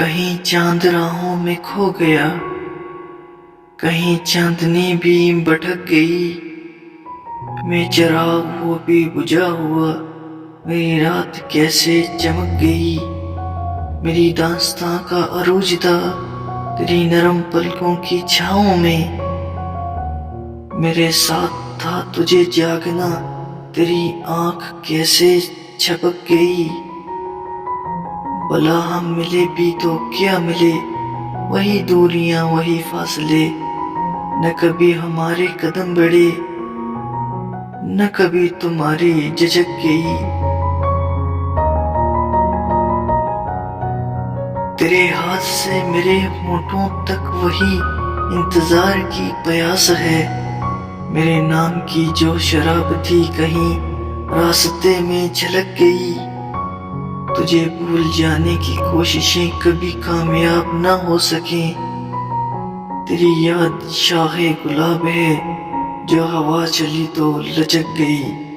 कहीं चांद राहों में खो गया, कहीं चांदनी भी भटक गई। मैं चिराग वो भी बुझा हुआ, मेरी रात कैसे चमक गई। मेरी दास्तां का अरूज था तेरी नरम पलकों की छाँव में। मेरे साथ था तुझे जागना, तेरी आंख कैसे छपक गई। भला हम मिले भी तो क्या मिले, वही दूरियां वही फासले। न कभी हमारे कदम बढ़े, न कभी तुम्हारी झिझक गई। तेरे हाथ से मेरे होठों तक वही इंतजार की प्यास है। मेरे नाम की जो शराब थी कहीं रास्ते में झलक गई। तुझे भूल जाने की कोशिशें कभी कामयाब न हो सकें। तेरी याद शाहे गुलाब है जो हवा चली तो लचक गई।